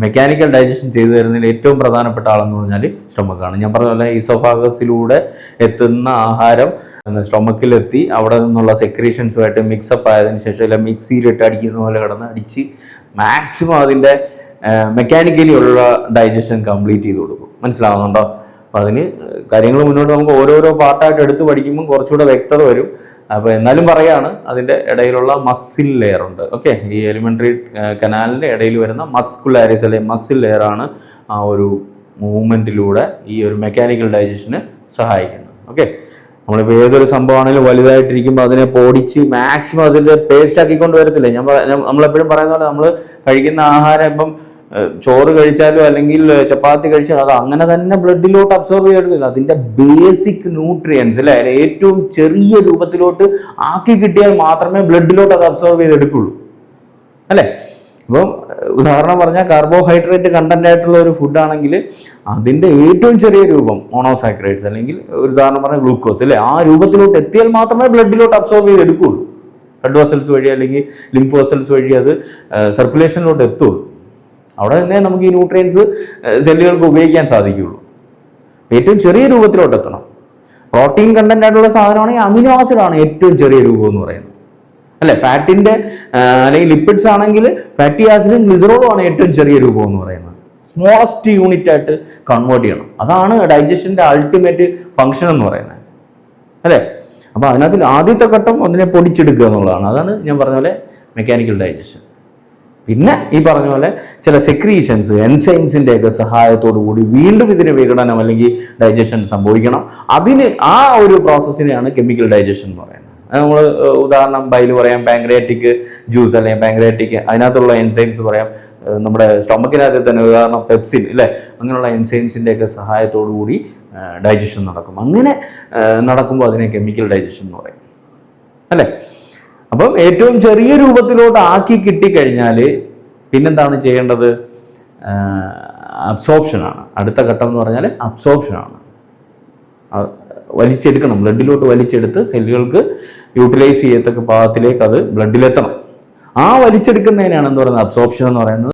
Mechanical digestion ചെയ്തു തരുന്നതിൽ ഏറ്റവും പ്രധാനപ്പെട്ട ആളെന്ന് പറഞ്ഞാൽ സ്റ്റൊമക്കാണ്. ഞാൻ പറഞ്ഞ പോലെ ഈസോഫാഗസിലൂടെ എത്തുന്ന ആഹാരം സ്റ്റൊമക്കിലെത്തി അവിടെ നിന്നുള്ള സെക്രീഷൻസുമായിട്ട് മിക്സപ്പ് ആയതിനു ശേഷം അല്ല മിക്സിയിലിട്ട് അടിക്കുന്ന പോലെ കിടന്ന് അടിച്ച് മാക്സിമം അതിൻ്റെ മെക്കാനിക്കലി ഉള്ള ഡൈജഷൻ കംപ്ലീറ്റ് ചെയ്ത് കൊടുക്കും. മനസ്സിലാവുന്നുണ്ടോ? അപ്പം അതിന് കാര്യങ്ങൾ മുന്നോട്ട് നമുക്ക് ഓരോരോ പാർട്ടായിട്ട് എടുത്ത് പഠിക്കുമ്പോൾ കുറച്ചുകൂടെ വ്യക്തത വരും. അപ്പോൾ എന്നാലും പറയാണ്, അതിൻ്റെ ഇടയിലുള്ള മസിൽ ലെയർ ഉണ്ട്. ഓക്കെ, ഈ എലിമെൻ്ററി കനാലിൻ്റെ ഇടയിൽ വരുന്ന മസ്കുലാരിസ് അല്ലെങ്കിൽ മസിൽ ലെയറാണ് ആ ഒരു മൂവ്മെൻറ്റിലൂടെ ഈ ഒരു മെക്കാനിക്കൽ ഡൈജഷന് സഹായിക്കുന്നത്. ഓക്കെ, നമ്മളിപ്പോൾ ഏതൊരു സംഭവമാണെങ്കിലും വലുതായിട്ടിരിക്കുമ്പോൾ അതിനെ പൊടിച്ച് മാക്സിമം അതിൻ്റെ പേസ്റ്റ് ആക്കിക്കൊണ്ട് വരത്തില്ലേ. നമ്മളെപ്പോഴും പറയുന്ന പോലെ നമ്മൾ കഴിക്കുന്ന ആഹാരം ഇപ്പം ചോറ് കഴിച്ചാലോ അല്ലെങ്കിൽ ചപ്പാത്തി കഴിച്ചാലോ അത് അങ്ങനെ തന്നെ ബ്ലഡിലോട്ട് അബ്സോർവ് ചെയ്തെടുക്കില്ല. അതിൻ്റെ ബേസിക് ന്യൂട്രിയൻസ് അല്ലേ ഏറ്റവും ചെറിയ രൂപത്തിലോട്ട് ആക്കി കിട്ടിയാൽ മാത്രമേ ബ്ലഡിലോട്ട് അത് അബ്സോർവ് ചെയ്തെടുക്കുള്ളൂ അല്ലേ. ഇപ്പം ഉദാഹരണം പറഞ്ഞാൽ കാർബോഹൈഡ്രേറ്റ് കണ്ടന്റ് ആയിട്ടുള്ള ഒരു ഫുഡാണെങ്കിൽ അതിൻ്റെ ഏറ്റവും ചെറിയ രൂപം മോണോസാക്രൈഡ്സ് അല്ലെങ്കിൽ ഒരു ഉദാഹരണം പറഞ്ഞാൽ ഗ്ലൂക്കോസ് അല്ലേ, ആ രൂപത്തിലോട്ട് എത്തിയാൽ മാത്രമേ ബ്ലഡിലോട്ട് അബ്സോർവ് ചെയ്തെടുക്കുള്ളൂ. ബ്ലഡ് വെസൽസ് വഴി അല്ലെങ്കിൽ ലിംഫ് വെസൽസ് വഴി അത് സർക്കുലേഷനിലോട്ട് എത്തുള്ളൂ. അവിടെ തന്നെ നമുക്ക് ഈ ന്യൂട്രിയൻസ് സെല്ലുകൾക്ക് ഉപയോഗിക്കാൻ സാധിക്കുകയുള്ളൂ. ഏറ്റവും ചെറിയ രൂപത്തിലോട്ട് എത്തണം. പ്രോട്ടീൻ കണ്ടന്റ് ആയിട്ടുള്ള സാധനമാണെങ്കിൽ അമിനോ ആസിഡാണ് ഏറ്റവും ചെറിയ രൂപം എന്ന് പറയുന്നത് അല്ലെ. ഫാറ്റിന്റെ അല്ലെങ്കിൽ ലിപ്പിഡ്സ് ആണെങ്കിൽ ഫാറ്റി ആസിഡും ഗ്ലിസറോളും ആണ് ഏറ്റവും ചെറിയ രൂപം എന്ന് പറയുന്നത്. സ്മോളസ്റ്റ് യൂണിറ്റ് ആയിട്ട് കൺവേർട്ട് ചെയ്യണം. അതാണ് ഡൈജഷന്റെ അൾട്ടിമേറ്റ് ഫംഗ്ഷൻ എന്ന് പറയുന്നത് അല്ലേ. അപ്പൊ അതിനകത്ത് ആദ്യത്തെ ഘട്ടം അതിനെ പൊടിച്ചെടുക്കുക എന്നുള്ളതാണ്. അതാണ് ഞാൻ പറഞ്ഞ പോലെ മെക്കാനിക്കൽ ഡൈജഷൻ. പിന്നെ ഈ പറഞ്ഞ പോലെ ചില സെക്രീഷൻസ് എൻസൈംസിൻ്റെ ഒക്കെ സഹായത്തോടു കൂടി വീണ്ടും ഇതിന് വിഘടനം അല്ലെങ്കിൽ ഡൈജഷൻ സംഭവിക്കണം. അതിന് ആ ഒരു പ്രോസസ്സിനെയാണ് കെമിക്കൽ ഡൈജഷൻ എന്ന് പറയുന്നത്. നമ്മൾ ഉദാഹരണം ബൈല് പറയാം, പാങ്ക്രിയാറ്റിക് ജ്യൂസ് അല്ലെങ്കിൽ പാങ്ക്രിയാറ്റിക് അതിനകത്തുള്ള എൻസൈംസ് പറയാം. നമ്മുടെ സ്റ്റൊമക്കിനകത്ത് തന്നെ ഉദാഹരണം പെപ്സിൻ അല്ലേ, അങ്ങനെയുള്ള എൻസൈംസിൻ്റെ ഒക്കെ സഹായത്തോടു കൂടി ഡൈജഷൻ നടക്കും. അങ്ങനെ നടക്കുമ്പോൾ അതിനെ കെമിക്കൽ ഡൈജഷൻ എന്ന് പറയും അല്ലേ. അപ്പം ഏറ്റവും ചെറിയ രൂപത്തിലോട്ട് ആക്കി കിട്ടിക്കഴിഞ്ഞാൽ പിന്നെന്താണ് ചെയ്യേണ്ടത്? അബ്സോർപ്ഷനാണ്. അടുത്ത ഘട്ടം എന്ന് പറഞ്ഞാൽ അബ്സോർപ്ഷനാണ്. വലിച്ചെടുക്കണം, ബ്ലഡിലോട്ട് വലിച്ചെടുത്ത് സെല്ലുകൾക്ക് യൂട്ടിലൈസ് ചെയ്യത്തക്ക പാകത്തിലേക്ക് അത് ബ്ലഡിലെത്തണം. ആ വലിച്ചെടുക്കുന്നതിനാണ് എന്ന് പറയുന്നത് അബ്സോർപ്ഷൻ എന്ന് പറയുന്നത്.